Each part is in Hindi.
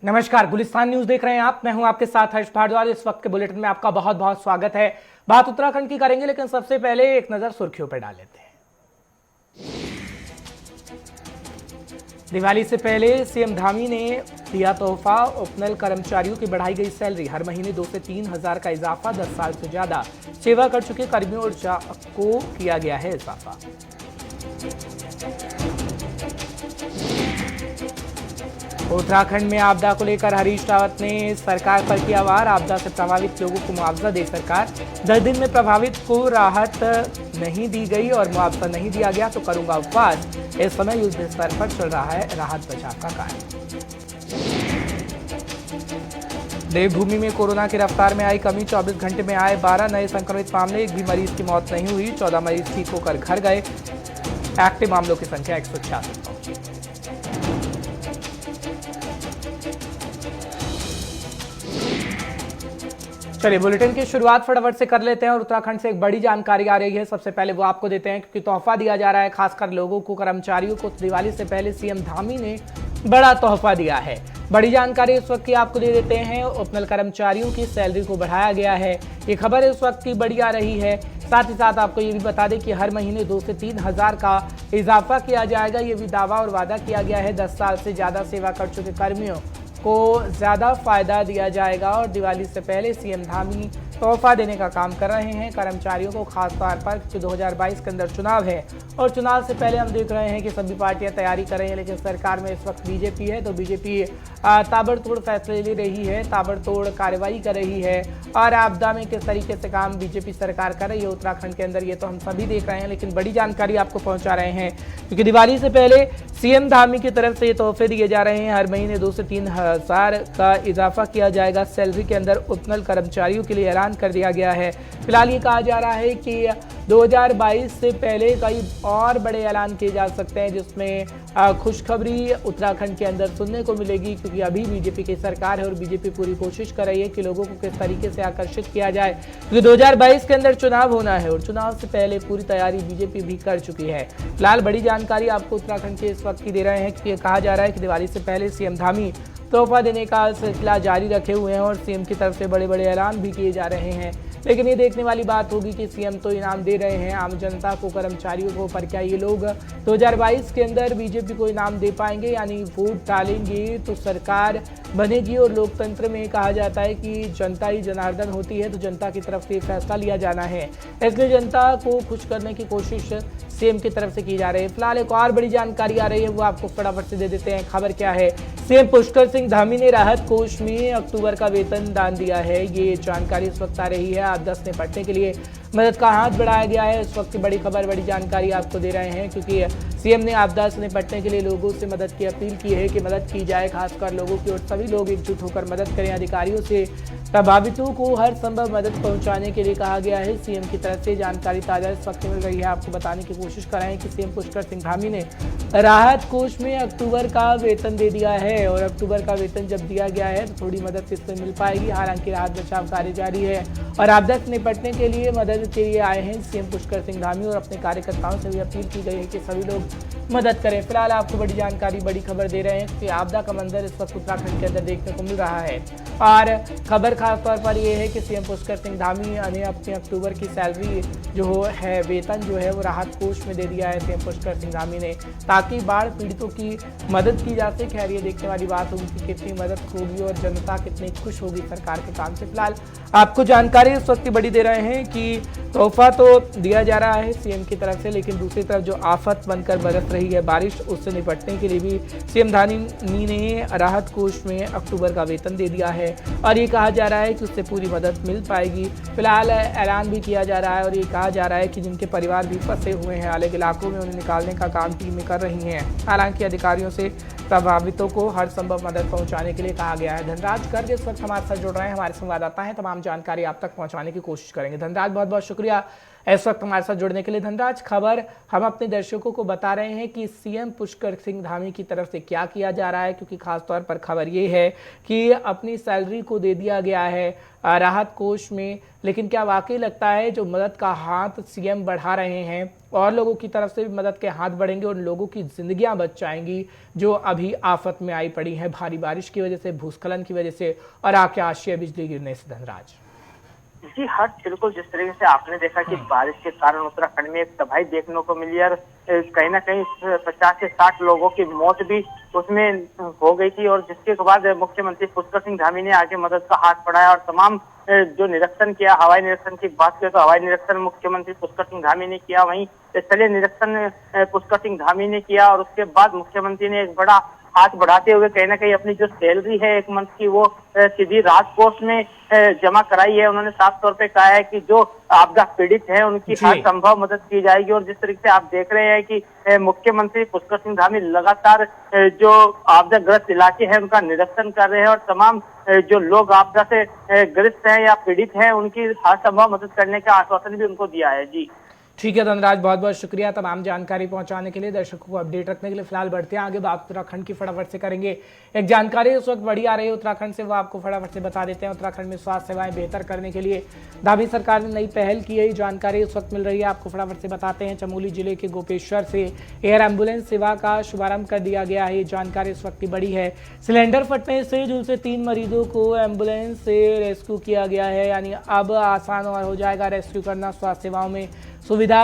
नमस्कार, गुलिस्तान न्यूज देख रहे हैं आप। मैं हूं आपके साथ हर्ष भारद्वाज। इस वक्त के बुलेटिन में आपका बहुत बहुत स्वागत है। बात उत्तराखंड की करेंगे, लेकिन सबसे पहले एक नजर सुर्खियों पर डाल लेते हैं। दिवाली से पहले सीएम धामी ने दिया तोहफा। उपनल कर्मचारियों की बढ़ाई गई सैलरी, हर महीने 2 से 3 हजार का इजाफा। 10 साल से ज्यादा सेवा कर चुके कर्मियों और को किया गया है इजाफा। उत्तराखंड में आपदा को लेकर हरीश रावत ने सरकार पर किया वार। आपदा से प्रभावित लोगों को मुआवजा दे सरकार। 10 दिन में प्रभावित को राहत नहीं दी गई और मुआवजा नहीं दिया गया तो करूंगा उपवास। इस समय युद्ध स्तर पर चल रहा है राहत बचाव का कार्य। देवभूमि में कोरोना की रफ्तार में आई कमी। 24 घंटे में आए 12 नए संक्रमित मामले। एक भी मरीज की मौत नहीं हुई। 14 मरीज ठीक होकर घर गए। एक्टिव मामलों की संख्या 166 पहुंची। चलिए, बुलेटिन की शुरुआत फटाफट से कर लेते हैं और उत्तराखंड से एक बड़ी जानकारी आ रही है। सबसे पहले वो आपको देते हैं, क्योंकि तोहफा दिया जा रहा है खासकर लोगों को, कर्मचारियों को। दिवाली से पहले सीएम धामी ने बड़ा तोहफा दिया है। बड़ी जानकारी इस वक्त की आपको दे देते हैं। उपनल कर्मचारियों की सैलरी को बढ़ाया गया है। ये खबर इस वक्त की बड़ी आ रही है। साथ ही साथ आपको ये भी बता दें कि हर महीने 2 से 3 हजार का इजाफा किया जाएगा। ये भी दावा और वादा किया गया है। 10 साल से ज्यादा सेवा कर चुके कर्मियों को ज्यादा फायदा दिया जाएगा। और दिवाली से पहले सीएम धामी तोहफा देने का काम कर रहे हैं कर्मचारियों को, खास तौर पर क्योंकि 2022 के अंदर चुनाव है और चुनाव से पहले हम देख रहे हैं कि सभी पार्टियां तैयारी कर रही हैं। लेकिन सरकार में इस वक्त बीजेपी है, तो बीजेपी ताबड़तोड़ फैसले ले रही है, ताबड़तोड़ कार्रवाई कर रही है। और आपदा में किस तरीके से काम बीजेपी सरकार कर रही है उत्तराखंड के अंदर, ये तो हम सभी देख रहे हैं। लेकिन बड़ी जानकारी आपको पहुंचा रहे हैं, क्योंकि दिवाली से पहले सीएम धामी की तरफ से ये तोहफे दिए जा रहे हैं। हर महीने 2 से 3 हजार का इजाफा किया जाएगा सैलरी के अंदर। उपनल कर्मचारियों के लिए ऐलान कर दिया गया है। फिलहाल ये कहा जा रहा है कि 2022 से पहले कई और बड़े ऐलान किए जा सकते हैं, जिसमें खुशखबरी उत्तराखंड के अंदर सुनने को मिलेगी। क्योंकि अभी बीजेपी की सरकार है और बीजेपी पूरी कोशिश कर रही है कि लोगों को किस तरीके से आकर्षित किया जाए, क्योंकि 2022 के अंदर चुनाव होना है और चुनाव से पहले पूरी तैयारी बीजेपी भी कर चुकी है। फिलहाल बड़ी जानकारी आपको उत्तराखंड के इस वक्त की दे रहे हैं, क्योंकि कहा जा रहा है कि दिवाली से पहले सीएम धामी तोहफा देने का सिलसिला जारी रखे हुए हैं और सीएम की तरफ से बड़े बड़े ऐलान भी किए जा रहे हैं। लेकिन ये देखने वाली बात होगी कि सीएम तो इनाम दे रहे हैं आम जनता को, कर्मचारियों को, पर क्या ये लोग 2022 के अंदर बीजेपी को इनाम दे पाएंगे? यानी वोट डालेंगे तो सरकार बनेगी। और लोकतंत्र में कहा जाता है कि जनता ही जनार्दन होती है, तो जनता की तरफ से फैसला लिया जाना है। इसलिए जनता को खुश करने की कोशिश सीएम की तरफ से की जा रही है। फिलहाल एक और बड़ी जानकारी आ रही है, वो आपको फटाफट से दे देते हैं। खबर क्या है? सीएम पुष्कर सिंह धामी ने राहत कोष में अक्टूबर का वेतन दान दिया है। ये जानकारी इस वक्त आ रही है। आपदा से निपटने के लिए मदद का हाथ बढ़ाया गया है। इस वक्त की बड़ी खबर, बड़ी जानकारी आपको दे रहे हैं, क्योंकि सीएम ने आपदा से निपटने के लिए लोगों से मदद की अपील की है कि मदद की जाए, खासकर लोगों की, और सभी लोग एकजुट होकर मदद करें। अधिकारियों से प्रभावितों को हर संभव मदद पहुंचाने के लिए कहा गया है। सीएम की तरफ से जानकारी ताजा इस वक्त मिल रही है। आपको बताने की कोशिश कर रहे हैं कि सीएम पुष्कर सिंह धामी ने राहत कोष में अक्टूबर का वेतन दे दिया है। और अक्टूबर का वेतन जब दिया गया है तो थोड़ी मदद इससे मिल पाएगी। हालांकि राहत बचाव कार्य जारी है और आपदा से निपटने के लिए मदद के लिए आए हैं सीएम पुष्कर सिंह धामी। और अपने कार्यकर्ताओं से भी अपील की गई है कि सभी लोग मदद करें। फिलहाल आपको बड़ी जानकारी, बड़ी खबर दे रहे हैं कि आपदा का मंजर इस वक्त उत्तराखंड के अंदर देखने को मिल रहा है। और खबर खास तौर पर यह है कि सीएम पुष्कर सिंह धामी ने अपने अक्टूबर की सैलरी जो है, वेतन जो है, वो राहत कोष में दे दिया है सीएम पुष्कर सिंह धामी ने, ताकि बाढ़ पीड़ितों की मदद की जा सके। खैर, ये देखने वाली बात होगी कि कितनी मदद होगी और जनता कितनी खुश होगी सरकार के काम से। फिलहाल आपको जानकारी इस वक्त बड़ी दे रहे हैं कि तोहफा तो दिया जा रहा है सीएम की तरफ से, लेकिन दूसरी तरफ जो आफत बनकर बरस रही है बारिश, उससे निपटने के लिए भी सीएम धामी ने राहत कोष में अक्टूबर का वेतन दे दिया है। और ये कहा जा रहा है कि उससे पूरी मदद मिल पाएगी। फिलहाल ऐलान भी किया जा रहा है और ये कहा जा रहा है कि जिनके परिवार भी फंसे हुए हैं अलग इलाकों में, उन्हें निकालने का काम टीमें कर रही हैं। हालांकि अधिकारियों से प्रभावितों को हर संभव मदद पहुंचाने के लिए कहा गया है। धनराज गर्ग इस वक्त हमारे साथ जुड़ रहे हैं, हमारे संवाददाता हैं, तमाम जानकारी आप तक पहुंचाने की कोशिश करेंगे। धनराज, बहुत बहुत शुक्रिया इस वक्त हमारे साथ जुड़ने के लिए। धनराज, खबर हम अपने दर्शकों को बता रहे हैं कि सीएम पुष्कर सिंह धामी की तरफ से क्या किया जा रहा है, क्योंकि खासतौर पर खबर ये है कि अपनी सैलरी को दे दिया गया है राहत कोष में। लेकिन क्या वाकई लगता है जो मदद का हाथ सीएम बढ़ा रहे हैं और लोगों की तरफ से भी मदद के हाथ बढ़ेंगे, उन लोगों की जिंदगियां बच जाएंगी जो अभी आफत में आई पड़ी हैं भारी बारिश की वजह से, भूस्खलन की वजह से और आकाशीय बिजली गिरने से? धनराज जी हाँ, बिल्कुल। जिस तरीके से आपने देखा कि बारिश के कारण उत्तराखंड में एक तबाही देखने को मिली और कहीं ना कहीं 50 से 60 लोगों की मौत भी उसमें हो गई थी, और जिसके बाद मुख्यमंत्री पुष्कर सिंह धामी ने आगे मदद का हाथ बढ़ाया और तमाम जो निरीक्षण किया, हवाई निरीक्षण की बात करें तो हवाई निरीक्षण मुख्यमंत्री पुष्कर सिंह धामी ने किया, वहीं स्थलीय निरीक्षण पुष्कर सिंह धामी ने किया, और उसके बाद मुख्यमंत्री ने एक बड़ा हाथ बढ़ाते हुए कहीं ना कहीं अपनी जो सैलरी है 1 मंथ की वो सीधी राहत कोष में जमा कराई है। उन्होंने साफ तौर पे कहा है कि जो आपदा पीड़ित है उनकी हर संभव मदद की जाएगी, और जिस तरीके से आप देख रहे हैं कि मुख्यमंत्री पुष्कर सिंह धामी लगातार जो आपदा ग्रस्त इलाके हैं उनका निरीक्षण कर रहे हैं और तमाम जो लोग आपदा से ग्रस्त हैं या पीड़ित हैं उनकी हर संभव मदद करने का आश्वासन भी उनको दिया है। जी ठीक है धनराज, बहुत बहुत शुक्रिया तमाम जानकारी पहुंचाने के लिए, दर्शकों को अपडेट रखने के लिए। फिलहाल बढ़ते हैं आगे, बात उत्तराखंड की फटाफट से करेंगे। एक जानकारी इस वक्त बड़ी आ रही है उत्तराखंड से, वो आपको फटाफट से बता देते हैं। उत्तराखंड में स्वास्थ्य सेवाएं बेहतर करने के लिए धामी सरकार ने नई पहल की है, जानकारी इस वक्त मिल रही है, आपको फटाफट से बताते हैं। चमोली जिले के गोपेश्वर से एयर एम्बुलेंस सेवा का शुभारंभ कर दिया गया है, ये जानकारी इस वक्त की बड़ी है। सिलेंडर फटने से जिनसे 3 मरीजों को एम्बुलेंस से रेस्क्यू किया गया है, यानी अब आसान और हो जाएगा रेस्क्यू करना। स्वास्थ्य सेवाओं में सुविधा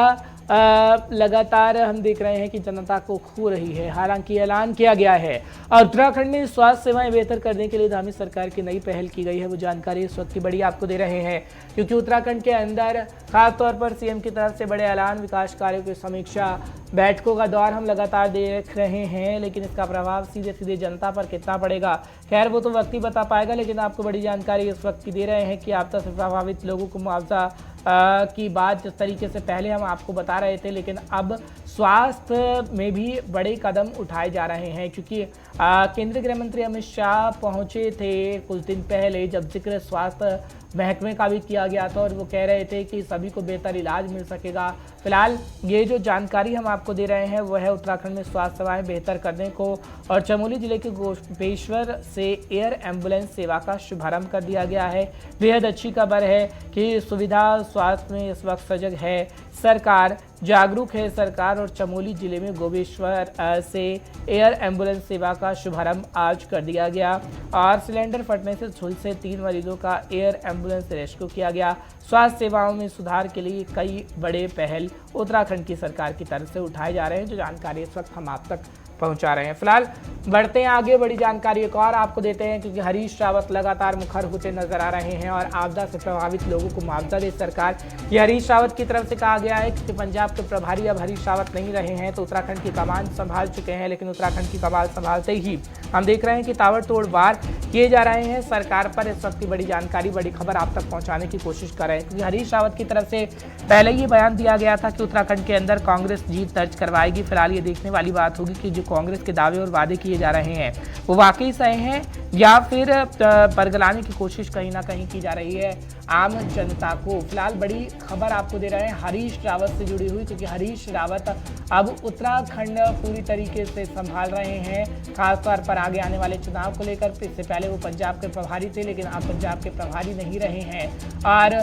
लगातार हम देख रहे हैं कि जनता को खो रही है। हालांकि ऐलान किया गया है और उत्तराखंड में स्वास्थ्य सेवाएं बेहतर करने के लिए धामी सरकार की नई पहल की गई है, वो जानकारी इस वक्त की बड़ी आपको दे रहे हैं, क्योंकि उत्तराखंड के अंदर खासतौर पर सीएम की तरफ से बड़े ऐलान, विकास कार्यों की समीक्षा, बैठकों का दौर हम लगातार देख रहे हैं, लेकिन इसका प्रभाव सीधे सीधे जनता पर कितना पड़ेगा, खैर वो तो वक्त ही बता पाएगा। लेकिन आपको बड़ी जानकारी इस वक्त की दे रहे हैं कि आपदा से प्रभावित लोगों को मुआवजा की बात जिस तरीके से पहले हम आपको बता रहे थे, लेकिन अब स्वास्थ्य में भी बड़े कदम उठाए जा रहे हैं, क्योंकि केंद्रीय गृह मंत्री अमित शाह पहुंचे थे कुछ दिन पहले, जब जिक्र स्वास्थ्य महकमे का भी किया गया था और वो कह रहे थे कि सभी को बेहतर इलाज मिल सकेगा। फिलहाल ये जो जानकारी हम आपको दे रहे हैं वो है उत्तराखंड में स्वास्थ्य सेवाएं बेहतर करने को, और चमोली जिले के गोपेश्वर से एयर एम्बुलेंस सेवा का शुभारंभ कर दिया गया है। बेहद अच्छी खबर है कि सुविधा स्वास्थ्य में इस वक्त सजग है सरकार, जागरूक है सरकार, और चमोली जिले में गोपेश्वर से एयर एम्बुलेंस सेवा का शुभारंभ आज कर दिया गया, और सिलेंडर फटने से झुलसे से 3 मरीजों का एयर एम्बुलेंस रेस्क्यू किया गया। स्वास्थ्य सेवाओं में सुधार के लिए कई बड़े पहल उत्तराखंड की सरकार की तरफ से उठाए जा रहे हैं, जो जानकारी इस वक्त हम आप तक पहुंचा रहे हैं। फिलहाल बढ़ते हैं आगे, बड़ी जानकारी एक और आपको देते हैं, क्योंकि हरीश रावत लगातार मुखर होते नजर आ रहे हैं और आपदा से प्रभावित लोगों को मुआवजा दे सरकार, ये हरीश रावत की तरफ से कहा गया है। क्योंकि पंजाब के प्रभारी अब हरीश रावत नहीं रहे हैं, तो उत्तराखंड की कमान संभाल चुके हैं, लेकिन उत्तराखंड की कमान संभालते ही हम देख रहे हैं कि ताबड़तोड़ वार किए जा रहे हैं सरकार पर। इस वक्त की बड़ी जानकारी, बड़ी खबर आप तक पहुंचाने की कोशिश कर रहे हैं, क्योंकि हरीश रावत की तरफ से पहले ही बयान दिया गया था कि उत्तराखंड के अंदर कांग्रेस जीत दर्ज करवाएगी। फिलहाल ये देखने वाली बात होगी कि जो कांग्रेस के दावे और वादे किए जा रहे हैं वो वाकई सही हैं या फिर बरगलाने की कोशिश कहीं ना कहीं की जा रही है आम जनता को। फिलहाल बड़ी खबर आपको दे रहे हैं हरीश रावत से जुड़ी हुई, क्योंकि हरीश रावत अब उत्तराखंड पूरी तरीके से संभाल रहे हैं, खासतौर पर आगे आने वाले चुनाव को लेकर। इससे पहले वो पंजाब के प्रभारी थे, लेकिन अब पंजाब के प्रभारी नहीं रहे हैं, और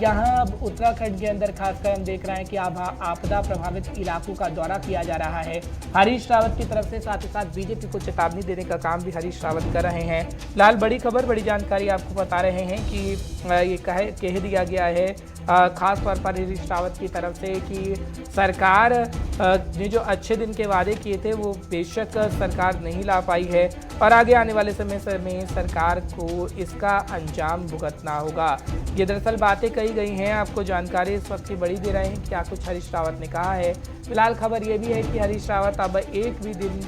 यहाँ उत्तराखंड के अंदर खासकर हम देख रहे हैं कि आपदा प्रभावित इलाकों का दौरा किया जा रहा है हरीश रावत की तरफ से। साथ ही साथ बीजेपी को चेतावनी देने का काम भी हरीश रावत कर रहे हैं। फिलहाल बड़ी खबर, बड़ी जानकारी आपको बता रहे हैं कि ये कह दिया गया है खास तौर पर हरीश रावत की तरफ से कि सरकार ने जो अच्छे दिन के वादे किए थे वो बेशक सरकार नहीं ला पाई है, और आगे आने वाले समय में सरकार को इसका अंजाम भुगतना होगा। ये दरअसल बातें कही गई हैं, आपको जानकारी इस वक्त की बड़ी दे रहे हैं क्या कुछ हरीश रावत ने कहा है। फिलहाल खबर ये भी है कि हरीश रावत अब एक भी दिन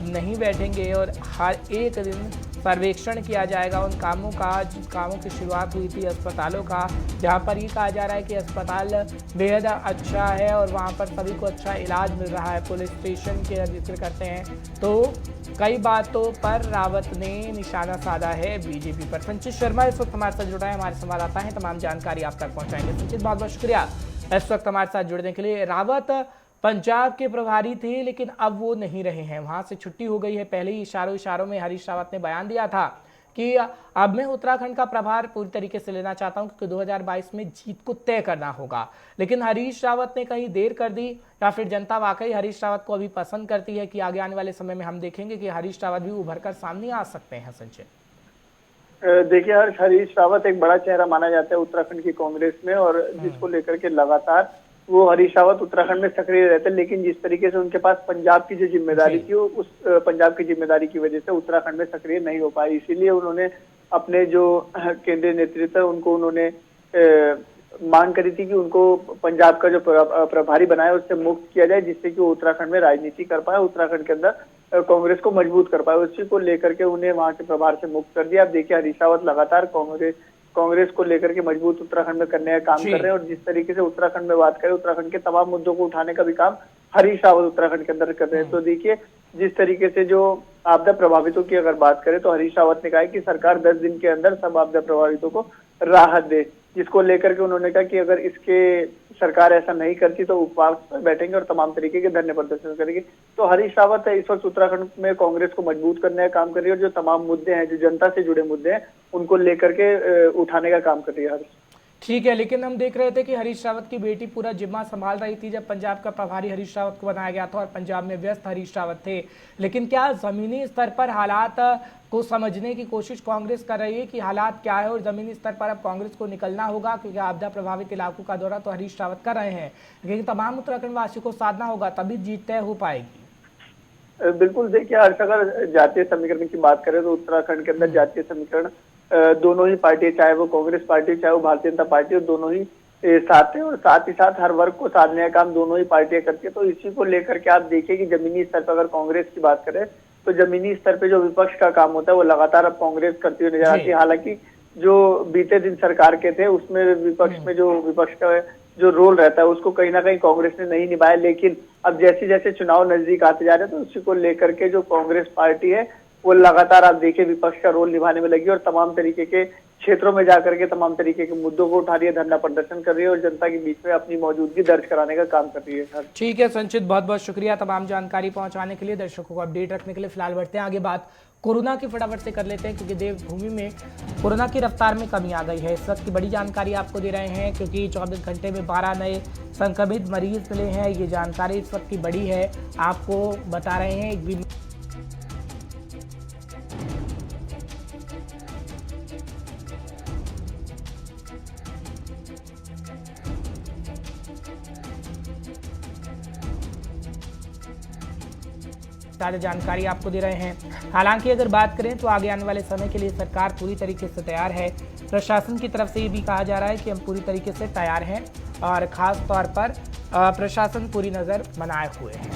नहीं बैठेंगे और हर एक दिन सर्वेक्षण किया जाएगा उन कामों का, जिन कामों की शुरुआत हुई थी अस्पतालों का, जहां पर ये कहा जा रहा है कि अस्पताल बेहद अच्छा है और वहां पर सभी को अच्छा इलाज मिल रहा है। पुलिस स्टेशन के जिक्र करते हैं तो कई बातों पर रावत ने निशाना साधा है बीजेपी पर। संचित शर्मा इस वक्त हमारे साथ जुड़ा है, हमारे संवाददाता हैं, तमाम जानकारी आप तक पहुंचाएंगे। संचित, बहुत बहुत शुक्रिया इस वक्त हमारे साथ जुड़ने के लिए। रावत पंजाब के प्रभारी थे, लेकिन अब वो नहीं रहे हैं, वहां से छुट्टी हो गई है। पहले ही इशारों में हरीश रावत ने बयान दिया था कि अब मैं उत्तराखंड का प्रभार पूरी तरीके से लेना चाहता हूं क्योंकि 2022 में जीत को तय करना होगा, लेकिन हरीश रावत ने कहीं देर कर दी या फिर जनता वाकई हरीश रावत को अभी पसंद करती है कि आगे आने वाले समय में हम देखेंगे कि हरीश रावत भी उभर कर सामने आ सकते हैं? संजय, देखिए हरीश रावत एक बड़ा चेहरा माना जाता है उत्तराखंड की कांग्रेस में, और जिसको लेकर के लगातार वो हरीश रावत उत्तराखंड में सक्रिय रहते हैं। लेकिन जिस तरीके से उनके पास पंजाब की जो जिम्मेदारी थी, उस पंजाब की जिम्मेदारी की वजह से उत्तराखंड में सक्रिय नहीं हो पाए। इसीलिए उन्होंने अपने जो केंद्रीय नेतृत्व है उनको उन्होंने मांग करी थी कि उनको पंजाब का जो प्रभारी बनाया उससे मुक्त किया जाए, जिससे कि वो उत्तराखंड में राजनीति कर पाए, उत्तराखंड के अंदर कांग्रेस को मजबूत कर पाए। उसी को लेकर के उन्हें वहां के प्रभार से मुक्त कर दिया। अब देखिए हरीश रावत लगातार कांग्रेस को लेकर के मजबूत उत्तराखंड में करने का काम कर रहे हैं, और जिस तरीके से उत्तराखंड में बात करें, उत्तराखंड के तमाम मुद्दों को उठाने का भी काम हरीश रावत उत्तराखंड के अंदर कर रहे हैं। तो देखिए जिस तरीके से जो आपदा प्रभावितों की अगर बात करें तो हरीश रावत ने कहा है कि सरकार 10 दिन के अंदर सब आपदा प्रभावितों को राहत दे, जिसको लेकर के उन्होंने कहा कि अगर इसके सरकार ऐसा नहीं करती तो उपवास पर बैठेंगे और तमाम तरीके के धरने प्रदर्शन करेंगे। तो हरीश रावत इस वक्त उत्तराखंड में कांग्रेस को मजबूत करने का काम कर रही है, और जो तमाम मुद्दे हैं, जो जनता से जुड़े मुद्दे हैं, उनको लेकर के उठाने का काम कर रही है। ठीक है, लेकिन हम देख रहे थे कि हरीश रावत की बेटी पूरा जिम्मा संभाल रही थी जब पंजाब का प्रभारी हरीश रावत को बनाया गया था और पंजाब में व्यस्त हरीश रावत थे। लेकिन क्या जमीनी स्तर पर हालात को समझने की कोशिश कांग्रेस कर रही है कि हालात क्या है, और जमीनी स्तर पर अब कांग्रेस को निकलना होगा? क्योंकि आपदा प्रभावित इलाकों का दौरा तो हरीश रावत कर रहे हैं, लेकिन तमाम उत्तराखंड वासियों को साधना होगा, तभी जीत तय हो पाएगी। बिल्कुल, देखिए हर्ष, अगर जातीय समीकरण की बात करें तो उत्तराखंड के अंदर जातीय समीकरण दोनों ही पार्टी, चाहे वो कांग्रेस पार्टी चाहे वो भारतीय जनता पार्टी, और दोनों ही साथ है, और साथ ही साथ हर वर्ग को साधने का काम दोनों ही पार्टियां करती है। तो इसी को लेकर के आप देखिए कि जमीनी स्तर पर अगर कांग्रेस की बात करें तो जमीनी स्तर पे जो विपक्ष का काम होता है वो लगातार अब कांग्रेस करती हुई नजर आती है। हालांकि जो बीते दिन सरकार के थे उसमें विपक्ष में जो विपक्ष का जो रोल रहता है उसको कहीं ना कहीं कांग्रेस ने नहीं निभाया, लेकिन अब जैसे जैसे चुनाव नजदीक आते जा रहे हैं तो उसी को लेकर के जो कांग्रेस पार्टी है वो लगातार आप देखिए विपक्ष का रोल निभाने में लगी, और तमाम तरीके के क्षेत्रों में जाकर के तमाम तरीके के मुद्दों को उठा रही है, धरना प्रदर्शन कर रही है, और जनता के बीच में अपनी मौजूदगी दर्ज कराने का काम कर रही है। ठीक है संचित, बहुत बहुत शुक्रिया तमाम जानकारी पहुंचाने के लिए, दर्शकों को अपडेट रखने के लिए। फिलहाल बढ़ते हैं आगे, बात कोरोना की फटाफट से कर लेते हैं क्योंकि देवभूमि में कोरोना की रफ्तार में कमी आ गई है। इस वक्त की बड़ी जानकारी आपको दे रहे हैं क्योंकि 24 घंटे में 12 नए संक्रमित मरीज मिले हैं। ये जानकारी इस वक्त की बड़ी है, आपको बता रहे हैं। एक ताज़ा जानकारी आपको दे रहे हैं। हालांकि अगर बात करें तो आगे आने वाले समय के लिए सरकार पूरी तरीके से तैयार है। प्रशासन की तरफ से ये भी कहा जा रहा है कि हम पूरी तरीके से तैयार हैं, और ख़ास तौर पर प्रशासन पूरी नज़र बनाए हुए है।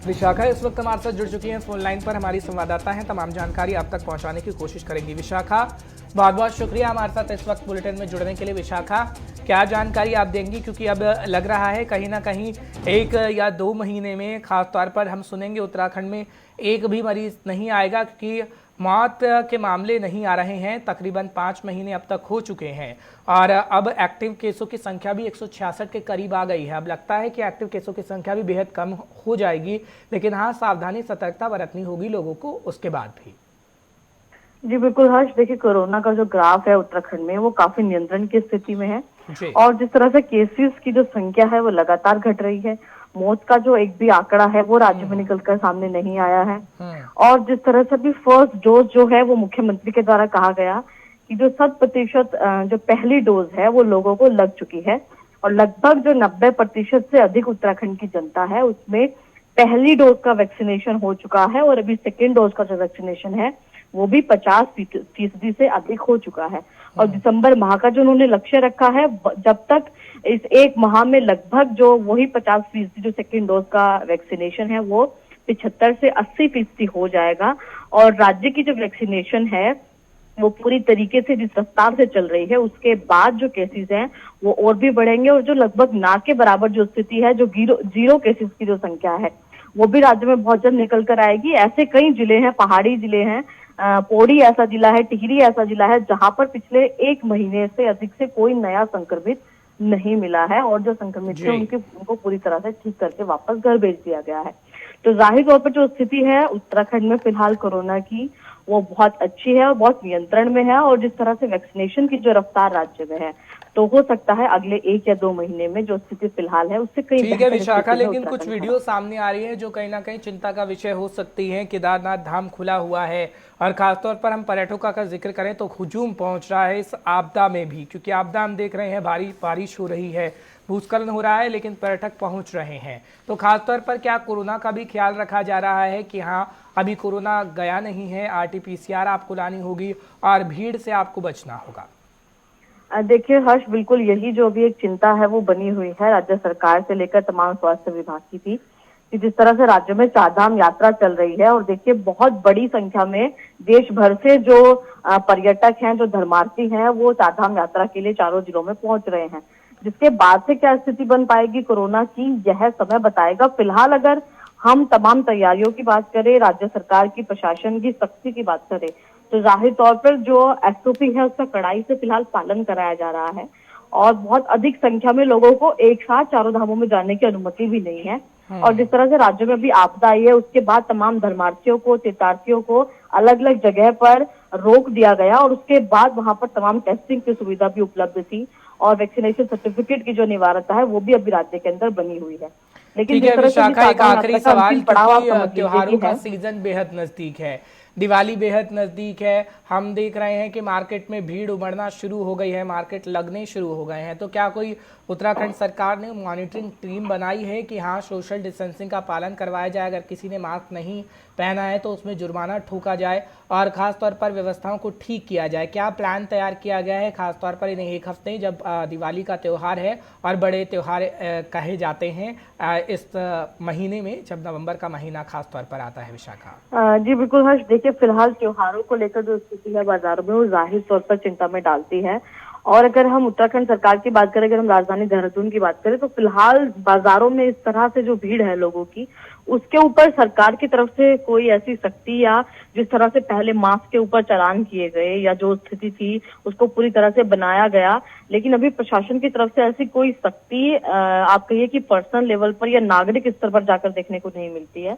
विशाखा इस वक्त हमारे साथ जुड़ चुकी हैं फोन लाइन पर, हमारी संवाददाता हैं, तमाम जानकारी आप तक पहुंचाने की कोशिश करेंगी। विशाखा, बहुत बहुत शुक्रिया हमारे साथ इस वक्त बुलेटिन में जुड़ने के लिए। विशाखा, क्या जानकारी आप देंगी, क्योंकि अब लग रहा है कहीं ना कहीं 1 या 2 महीने में खास तौर पर हम सुनेंगे उत्तराखंड में एक भी मरीज नहीं आएगा, क्योंकि मौत के मामले नहीं आ रहे हैं। तकरीबन 5 महीने अब तक हो चुके हैं, और अब एक्टिव केसों की संख्या भी 166 के करीब आ गई है। अब लगता है कि एक्टिव केसों की संख्या भी बेहद कम हो जाएगी, लेकिन हाँ, सावधानी सतर्कता बरतनी होगी लोगों को उसके बाद भी। जी बिल्कुल हर्ष, देखिए कोरोना का जो ग्राफ है उत्तराखंड में वो काफी नियंत्रण की स्थिति में है, और जिस तरह से केसेस की जो संख्या है वो लगातार घट रही है। मौत का जो एक भी आंकड़ा है वो राज्य में निकलकर सामने नहीं आया है, और जिस तरह से भी फर्स्ट डोज जो है वो मुख्यमंत्री के द्वारा कहा गया कि जो 100% जो पहली डोज है वो लोगों को लग चुकी है, और लगभग जो 90% से अधिक उत्तराखंड की जनता है उसमें पहली डोज का वैक्सीनेशन हो चुका है, और अभी सेकेंड डोज का जो वैक्सीनेशन है वो भी 50% से अधिक हो चुका है। और दिसंबर माह का जो उन्होंने लक्ष्य रखा है, जब तक इस 1 माह में लगभग जो वही 50% जो सेकेंड डोज का वैक्सीनेशन है वो 75 से 80% हो जाएगा, और राज्य की जो वैक्सीनेशन है वो पूरी तरीके से जिस रफ्तार से चल रही है उसके बाद जो केसेस हैं वो और भी बढ़ेंगे, और जो लगभग ना के बराबर जो स्थिति है, जो जीरो केसेस की जो संख्या है वो भी राज्य में बहुत जल्द निकल कर आएगी। ऐसे कई जिले हैं, पहाड़ी जिले हैं, पौड़ी ऐसा जिला है, टिहरी ऐसा जिला है जहां पर पिछले 1 महीने से अधिक से कोई नया संक्रमित नहीं मिला है और जो संक्रमित थे उनको पूरी तरह से ठीक करके वापस घर भेज दिया गया है। तो जाहिर तौर पर जो स्थिति है उत्तराखंड में फिलहाल कोरोना की वो बहुत अच्छी है और बहुत नियंत्रण में है, और जिस तरह से वैक्सीनेशन की जो रफ्तार राज्य में है, तो हो सकता है अगले 1 या 2 महीने में जो स्थिति फिलहाल है उससे कहीं ठीक है विशाखा, लेकिन कुछ वीडियो सामने आ रही है जो कहीं ना कहीं चिंता का विषय हो सकती है। केदारनाथ धाम खुला हुआ है और खासतौर पर हम पर्यटकों का जिक्र करें तो हुजूम पहुंच रहा है इस आपदा में भी, क्योंकि आपदा हम देख रहे हैं भारी बारिश हो रही है, भूस्खलन हो रहा है, लेकिन पर्यटक पहुंच रहे हैं। तो खासतौर पर क्या कोरोना का भी ख्याल रखा जा रहा है कि हाँ अभी कोरोना गया नहीं है, RT-PCR आपको लानी होगी और भीड़ से आपको बचना होगा? देखिए हर्ष, बिल्कुल यही जो अभी एक चिंता है वो बनी हुई है राज्य सरकार से लेकर तमाम स्वास्थ्य विभाग की भी, कि जिस तरह से राज्य में चारधाम यात्रा चल रही है और देखिए बहुत बड़ी संख्या में देश भर से जो पर्यटक हैं, जो धर्मार्थी हैं, वो चारधाम यात्रा के लिए चारों जिलों में पहुंच रहे हैं। जिसके बाद से क्या स्थिति बन पाएगी कोरोना की, यह समय बताएगा। फिलहाल अगर हम तमाम तैयारियों की बात करें, राज्य सरकार की, प्रशासन की सख्ती की बात करें, तो जाहिर तौर पर जो SOP है उसका कड़ाई से फिलहाल पालन कराया जा रहा है और बहुत अधिक संख्या में लोगों को एक साथ चारों धामों में जाने की अनुमति भी नहीं है। और जिस तरह से राज्य में अभी आपदा आई है उसके बाद तमाम धर्मार्थियों को, तीर्थार्थियों को अलग अलग जगह पर रोक दिया गया और उसके बाद वहां पर तमाम टेस्टिंग की सुविधा भी उपलब्ध थी और वैक्सीनेशन सर्टिफिकेट की जो अनिवार्यता है वो भी अभी राज्य के अंदर बनी हुई है। लेकिन एक आखिरी सवाल, त्योहारों का सीजन बेहद नजदीक है, दिवाली बेहद नजदीक है, हम देख रहे हैं कि मार्केट में भीड़ उमड़ना शुरू हो गई है, मार्केट लगने शुरू हो गए हैं, तो क्या कोई उत्तराखंड सरकार ने मॉनिटरिंग टीम बनाई है कि हाँ सोशल डिस्टेंसिंग का पालन करवाया जाए, अगर किसी ने मास्क नहीं पहना है तो उसमें जुर्माना ठोका जाए और खासतौर पर व्यवस्थाओं को ठीक किया जाए? क्या प्लान तैयार किया गया है खासतौर पर इन 1 हफ्ते जब दिवाली का त्यौहार है और बड़े त्यौहार कहे जाते हैं इस महीने में, जब नवंबर का महीना खासतौर पर आता है? विशाखा जी बिल्कुल हर्ष, देखिए फिलहाल त्योहारों को लेकर जो स्थिति है बाजारों में वो जाहिर तौर पर चिंता में डालती है। और अगर हम उत्तराखंड सरकार की बात करें, अगर हम राजधानी देहरादून की बात करें, तो फिलहाल बाजारों में इस तरह से जो भीड़ है लोगों की, उसके ऊपर सरकार की तरफ से कोई ऐसी सख्ती या जिस तरह से पहले मास्क के ऊपर चालान किए गए या जो स्थिति थी उसको पूरी तरह से बनाया गया, लेकिन अभी प्रशासन की तरफ से ऐसी कोई सख्ती आप कहिए कि पर्सनल लेवल पर या नागरिक स्तर पर जाकर देखने को नहीं मिलती है।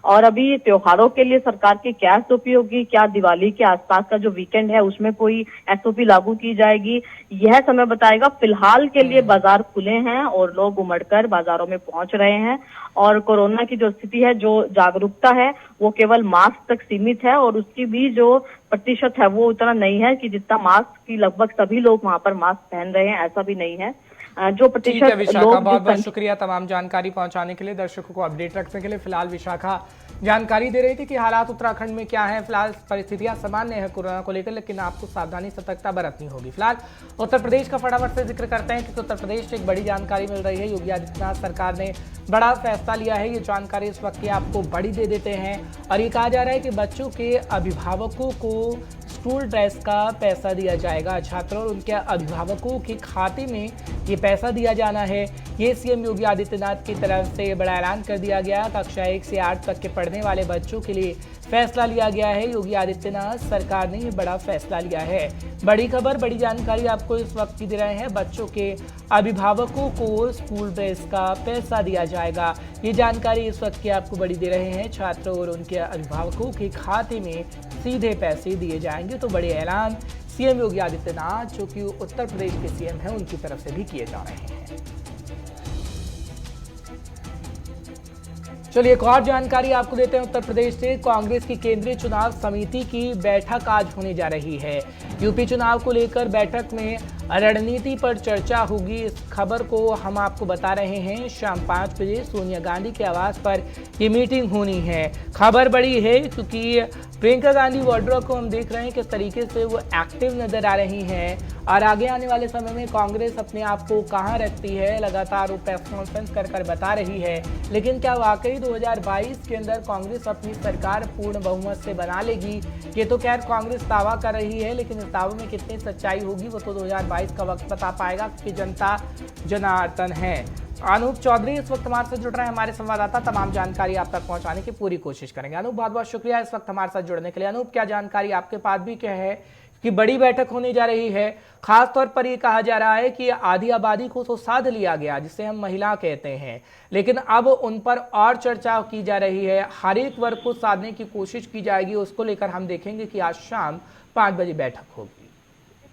और अभी त्योहारों के लिए सरकार की क्या SOP होगी, क्या दिवाली के आसपास का जो वीकेंड है उसमें कोई SOP लागू की जाएगी, यह समय बताएगा। फिलहाल के लिए बाजार खुले हैं और लोग उमड़कर बाजारों में पहुंच रहे हैं और कोरोना की जो स्थिति है, जो जागरूकता है, वो केवल मास्क तक सीमित है और उसकी भी जो प्रतिशत है वो उतना नहीं है कि जितना मास्क की लगभग सभी लोग वहां पर मास्क पहन रहे हैं, ऐसा भी नहीं है। जो प्रतिशत विशाखा, बहुत बहुत शुक्रिया तमाम जानकारी पहुंचाने के लिए, दर्शकों को अपडेट रखने के लिए। फिलहाल विशाखा जानकारी दे रही थी कि हालात उत्तराखंड में क्या है। फिलहाल परिस्थितियां सामान्य है कोरोना को लेकर, लेकिन आपको सावधानी सतर्कता बरतनी होगी। फिलहाल उत्तर प्रदेश का फटाफट से जिक्र करते हैं क्योंकि उत्तर प्रदेश से एक बड़ी जानकारी मिल रही है। योगी आदित्यनाथ सरकार ने बड़ा फैसला लिया है, ये जानकारी इस वक्त की आपको बड़ी दे देते हैं। और ये कहा जा रहा है कि बच्चों के अभिभावकों को स्कूल ड्रेस का पैसा दिया जाएगा, छात्रों और उनके अभिभावकों के खाते में ये पैसा दिया जाना है। ये CM योगी आदित्यनाथ की तरफ से बड़ा ऐलान कर दिया गया। कक्षा 1 से 8 तक के पढ़ने वाले बच्चों के लिए फैसला लिया गया है। योगी आदित्यनाथ सरकार ने ये बड़ा फैसला लिया है। बड़ी खबर, बड़ी जानकारी आपको इस वक्त की दे रहे हैं। बच्चों के अभिभावकों को स्कूल ड्रेस का पैसा दिया जाएगा, ये जानकारी इस वक्त की आपको बड़ी दे रहे हैं। छात्रों और उनके अभिभावकों के खाते में सीधे पैसे दिए जाएंगे। तो बड़े ऐलान CM योगी आदित्यनाथ, जो कि उत्तर प्रदेश के CM हैं, उनकी तरफ से भी किए जा रहे हैं। चलिए एक और जानकारी आपको देते हैं उत्तर प्रदेश से। कांग्रेस की केंद्रीय चुनाव समिति की बैठक आज होने जा रही है। यूपी चुनाव को लेकर बैठक में रणनीति पर चर्चा होगी। इस खबर को हम आपको बता रहे हैं। शाम 5 बजे सोनिया गांधी के आवास पर ये मीटिंग होनी है। खबर बड़ी है क्योंकि प्रियंका गांधी वाड्रा को हम देख रहे हैं किस तरीके से वो एक्टिव नजर आ रही हैं और आगे आने वाले समय में कांग्रेस अपने आप को कहां रखती है, लगातार वो प्रेस कॉन्फ्रेंस कर बता रही है। लेकिन क्या वाकई 2022 के अंदर कांग्रेस अपनी सरकार पूर्ण बहुमत से बना लेगी? ये तो खैर कांग्रेस दावा कर रही है, लेकिन इस दावे में कितनी सच्चाई होगी वो तो 2022 का वक्त बता पाएगा, क्योंकि जनता जनार्दन है। अनूप चौधरी इस वक्त हमारे साथ जुड़ रहे हैं, हमारे संवाददाता। तमाम जानकारी आप तक पहुंचाने की पूरी कोशिश करेंगे। अनूप, बहुत बहुत शुक्रिया इस वक्त हमारे साथ जुड़ने के लिए। अनूप, क्या जानकारी आपके पास भी क्या है की बड़ी बैठक होने जा रही है। खास तौर पर ये कहा जा रहा है कि आधी आबादी को तो साध लिया गया, जिसे हम महिला कहते हैं, लेकिन अब उन पर और चर्चा की जा रही है। हर एक वर्ग को साधने की कोशिश की जाएगी। उसको लेकर हम देखेंगे कि आज शाम 5 बजे बैठक होगी।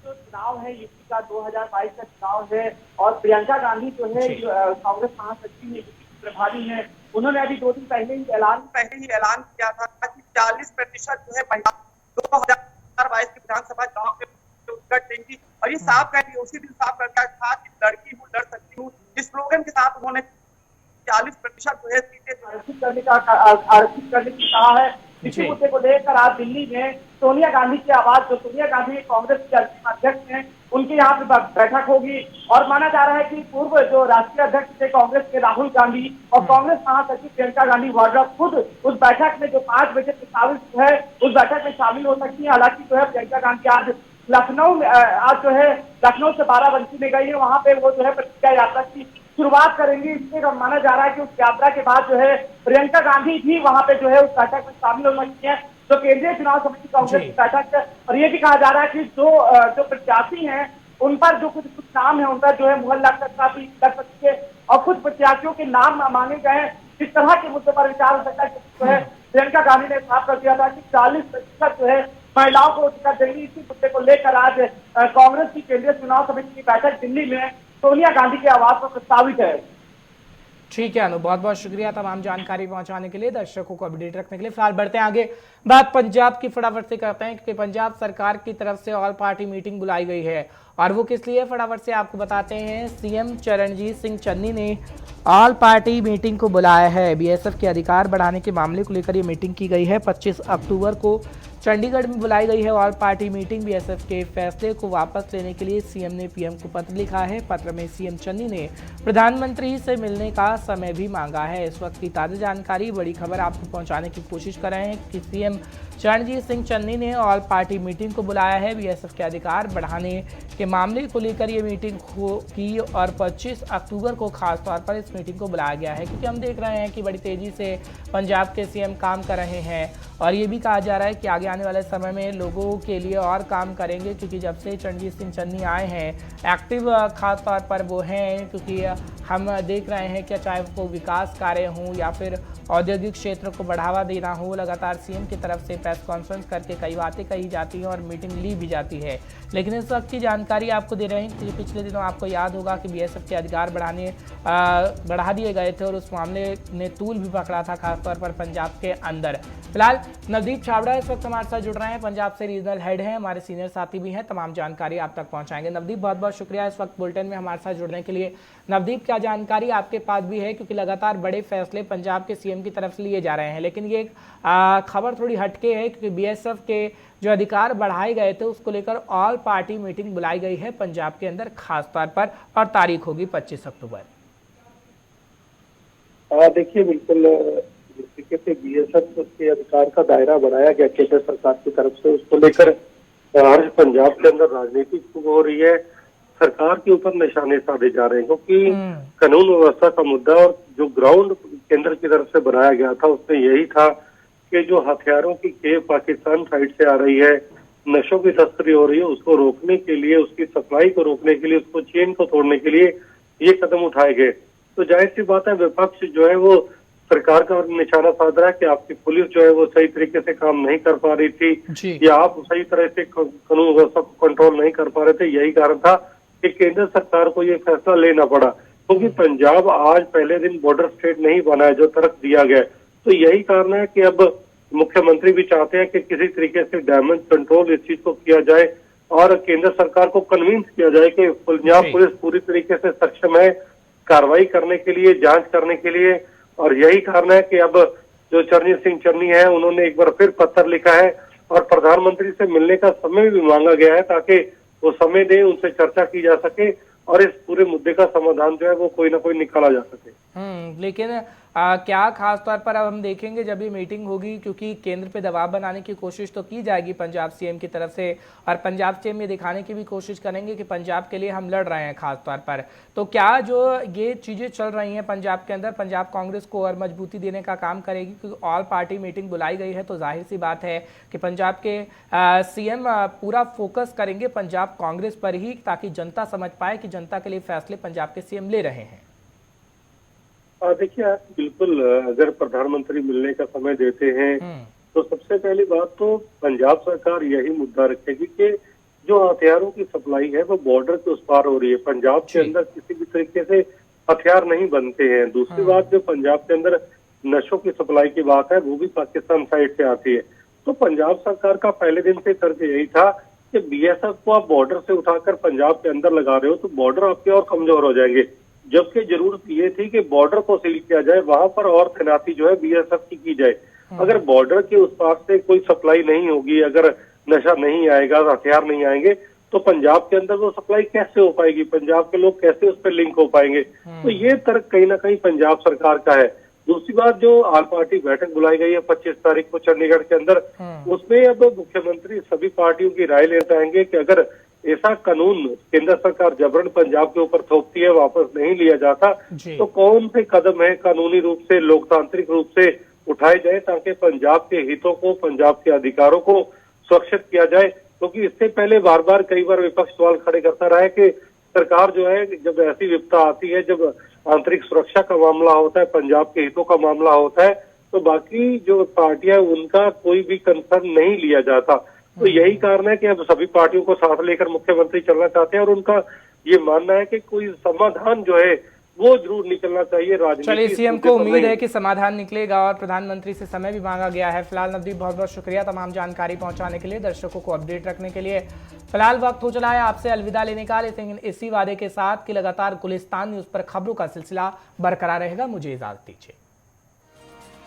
जो चुनाव है यूपी का 2022 का चुनाव है और प्रियंका गांधी जो है कांग्रेस महासचिव है, प्रभारी है, उन्होंने अभी 2 दिन पहले ही ऐलान किया था कि 40% जो है महिला 2022 की विधानसभा चुनाव के उत्कट देंगी। और ये साफ कर उसी दिन साफ करता था कि लड़की हूँ लड़ सकती हूँ, इस स्लोगन के साथ उन्होंने 40% जो है सीटें आरक्षित करने की कहा है। इसी मुद्दे को लेकर आज दिल्ली में सोनिया गांधी की आवाज, जो सोनिया गांधी कांग्रेस के अंतिम अध्यक्ष हैं, उनके यहाँ पे बैठक होगी। और माना जा रहा है कि पूर्व जो राष्ट्रीय अध्यक्ष थे कांग्रेस के राहुल गांधी और कांग्रेस महासचिव प्रियंका गांधी वाड्रा खुद उस बैठक में जो 5 बजे प्रस्तावित है उस बैठक में शामिल हो सकती है। हालांकि जो है प्रियंका गांधी आज लखनऊ में आज जो है लखनऊ से बाराबंकी में गई है, वहां पे वो जो है प्रतिज्ञा यात्रा की शुरुआत करेंगी। इसलिए माना जा रहा है कि उस यात्रा के बाद जो है प्रियंका गांधी भी वहां पे जो है उस बैठक में शामिल हो सकती है, जो केंद्रीय चुनाव समिति कांग्रेस की बैठक है। और ये भी कहा जा रहा है कि जो प्रत्याशी हैं उन पर जो कुछ नाम है उन पर जो है मुहर लग सकती है और कुछ प्रत्याशियों के नाम मांगे गए हैं। इस तरह के मुद्दे पर विचार हो सकता है जो है प्रियंका गांधी ने साफ कर दिया था कि 40% जो है महिलाओं को टिकट देंगी। इसी मुद्दे को लेकर आज कांग्रेस की केंद्रीय चुनाव समिति की बैठक दिल्ली में सोनिया गांधी के आवास पर प्रस्तावित है। ठीक है अनु, बहुत बहुत शुक्रिया तमाम जानकारी पहुंचाने के लिए, दर्शकों को अपडेट रखने के लिए। फिलहाल बढ़ते हैं आगे, बात पंजाब की फटाफट से करते हैं, क्योंकि पंजाब सरकार की तरफ से ऑल पार्टी मीटिंग बुलाई गई है। और वो किस लिए, फटाफट से आपको बताते हैं। सीएम चरणजीत सिंह चन्नी ने ऑल पार्टी मीटिंग को बुलाया है। बीएसएफ के अधिकार बढ़ाने के मामले को लेकर ये मीटिंग की गई है। 25 अक्टूबर को चंडीगढ़ में बुलाई गई है ऑल पार्टी मीटिंग। बीएसएफ के फैसले को वापस लेने के लिए सीएम ने पीएम को पत्र लिखा है। पत्र में सीएम चन्नी ने प्रधानमंत्री से मिलने का समय भी मांगा है। इस वक्त की ताज़ा जानकारी, बड़ी खबर आपको पहुंचाने की कोशिश कर रहे हैं कि सीएम चरणजीत सिंह चन्नी ने ऑल पार्टी मीटिंग को बुलाया है। बीएसएफ के अधिकार बढ़ाने के मामले को लेकर ये मीटिंग की और 25 अक्टूबर को खास तौर पर इस मीटिंग को बुलाया गया है, क्योंकि हम देख रहे हैं कि बड़ी तेजी से पंजाब के सीएम काम कर रहे हैं। और ये भी कहा जा रहा है कि आगे आने वाले समय में लोगों के लिए और काम करेंगे, क्योंकि जब से चरणजीत सिंह चन्नी आए हैं एक्टिव खास तौर पर वो हैं, क्योंकि हम देख रहे हैं कि चाहे वो विकास कार्य हों या फिर औद्योगिक क्षेत्र को बढ़ावा देना हो, लगातार सीएम की तरफ से प्रेस कॉन्फ्रेंस करके कई बातें कही जाती हैं और मीटिंग ली भी जाती है। लेकिन इस वक्त की जानकारी आपको दे रहे हैं कि पिछले दिनों आपको याद होगा कि बीएसएफ के अधिकार बढ़ा दिए गए थे और उस मामले ने तूल भी पकड़ा था खासतौर पर पंजाब के अंदर। फिलहाल नवदीप छाबड़ा इस वक्त हमारे साथ जुड़ रहे हैं, पंजाब से रीजनल हेड हैं, हमारे सीनियर साथी भी हैं, तमाम जानकारी आप तक पहुंचाएंगे। नवदीप, बहुत बहुत शुक्रिया इस वक्त बुलेटिन में हमारे साथ जुड़ने के लिए। नवदीप, क्या जानकारी आपके पास भी है, क्योंकि लगातार बड़े फैसले पंजाब के सीएम की तरफ से लिए जा रहे हैं, लेकिन ये खबर थोड़ी हटके है, क्योंकि बीएसएफ के जो अधिकार बढ़ाए गए थे उसको लेकर ऑल पार्टी मीटिंग बुलाई गई है पंजाब के अंदर खास तौर पर, और तारीख होगी 25 अक्टूबर। देखिए, बिल्कुल जिस तरीके से बीएसएफ के अधिकार का दायरा बढ़ाया गया केंद्र सरकार की तरफ से, उसको लेकर आज पंजाब के अंदर राजनीति शुरू हो रही है। सरकार के ऊपर निशाने साधे जा रहे हैं, क्योंकि कानून व्यवस्था का मुद्दा और जो ग्राउंड केंद्र की तरफ से बनाया गया था उसमें यही था कि जो हथियारों की खेप पाकिस्तान साइड से आ रही है, नशों की तस्करी हो रही है, उसको रोकने के लिए, उसकी सप्लाई को रोकने के लिए, उसको चेन को तोड़ने के लिए ये कदम उठाए गए। तो जाहिर सी बात है, विपक्ष जो है वो सरकार का निशाना साध रहा है कि आपकी पुलिस जो है वो सही तरीके से काम नहीं कर पा रही थी, या आप सही तरह से कानून व्यवस्था को कंट्रोल नहीं कर पा रहे थे। यही कारण था कि केंद्र सरकार को ये फैसला लेना पड़ा, क्योंकि पंजाब आज पहले दिन बॉर्डर स्टेट नहीं बना है जो तर्क दिया गया। तो यही कारण है कि अब मुख्यमंत्री भी चाहते हैं कि किसी तरीके से डैमेज कंट्रोल इस चीज को किया जाए और केंद्र सरकार को कन्विंस किया जाए कि पंजाब पुलिस पूरी तरीके से सक्षम है कार्रवाई करने के लिए, जांच करने के लिए। और यही कारण है कि अब जो चरणजीत सिंह चन्नी है उन्होंने एक बार फिर पत्र लिखा है और प्रधानमंत्री से मिलने का समय भी मांगा गया है, ताकि वो समय दें, उनसे चर्चा की जा सके और इस पूरे मुद्दे का समाधान जो है वो कोई ना कोई निकाला जा सके। लेकिन क्या खास तौर पर अब हम देखेंगे जब ये मीटिंग होगी, क्योंकि केंद्र पे दबाव बनाने की कोशिश तो की जाएगी पंजाब सीएम की तरफ से, और पंजाब सीएम ये दिखाने की भी कोशिश करेंगे कि पंजाब के लिए हम लड़ रहे हैं खास तौर पर। तो क्या जो ये चीजें चल रही हैं पंजाब के अंदर, पंजाब कांग्रेस को और मजबूती देने का काम करेगी? क्योंकि ऑल पार्टी मीटिंग बुलाई गई है, तो जाहिर सी बात है कि पंजाब के सीएम पूरा फोकस करेंगे पंजाब कांग्रेस पर ही, ताकि जनता समझ पाए कि जनता के लिए फैसले पंजाब के सीएम ले रहे हैं। देखिए बिल्कुल, अगर प्रधानमंत्री मिलने का समय देते हैं तो सबसे पहली बात तो पंजाब सरकार यही मुद्दा रखेगी कि जो हथियारों की सप्लाई है वो बॉर्डर के उस पार हो रही है। पंजाब के अंदर किसी भी तरीके से हथियार नहीं बनते हैं। दूसरी बात, जो पंजाब के अंदर नशों की सप्लाई की बात है वो भी पाकिस्तान साइड से आती है। तो पंजाब सरकार का पहले दिन से तर्क यही था कि बीएसएफ को आप बॉर्डर से उठाकर पंजाब के अंदर लगा रहे हो तो बॉर्डर आपके और कमजोर हो जाएंगे, जबकि जरूरत ये थी कि बॉर्डर को सील किया जाए, वहां पर और तैनाती जो है बीएसएफ की जाए। अगर बॉर्डर के उस पार से कोई सप्लाई नहीं होगी, अगर नशा नहीं आएगा, हथियार नहीं आएंगे, तो पंजाब के अंदर वो सप्लाई कैसे हो पाएगी, पंजाब के लोग कैसे उस पर लिंक हो पाएंगे? तो ये तर्क कहीं ना कहीं पंजाब सरकार का है। दूसरी बात, जो ऑल पार्टी बैठक बुलाई गई है 25 तारीख को चंडीगढ़ के अंदर, उसमें अब मुख्यमंत्री सभी पार्टियों की राय लेते आएंगे कि अगर ऐसा कानून केंद्र सरकार जबरन पंजाब के ऊपर थोपती है, वापस नहीं लिया जाता, तो कौन से कदम है कानूनी रूप से, लोकतांत्रिक रूप से उठाए जाए ताकि पंजाब के हितों को, पंजाब के अधिकारों को सुरक्षित किया जाए। क्योंकि इससे पहले बार बार कई बार विपक्ष सवाल खड़े करता रहा है कि सरकार जो है जब ऐसी विपदा आती है, जब आंतरिक सुरक्षा का मामला होता है, पंजाब के हितों का मामला होता है, तो बाकी जो पार्टियां उनका कोई भी कंसर्न नहीं लिया जाता। तो यही कारण है कि अब सभी पार्टियों को साथ लेकर मुख्यमंत्री चलना चाहते हैं और उनका ये मानना है कि कोई समाधान जो है वो जरूर निकलना चाहिए। राजनीति, चलिए, सीएम को उम्मीद है कि समाधान निकलेगा और प्रधानमंत्री से समय भी मांगा गया है। फिलहाल नवदीप बहुत बहुत शुक्रिया तमाम जानकारी पहुंचाने के लिए, दर्शकों को अपडेट रखने के लिए। फिलहाल वक्त हो चला है आपसे अलविदा लेने का, लेकिन इसी वादे के साथ कि लगातार गुलिस्तान न्यूज पर खबरों का सिलसिला बरकरार रहेगा। मुझे इजाजत दीजिए।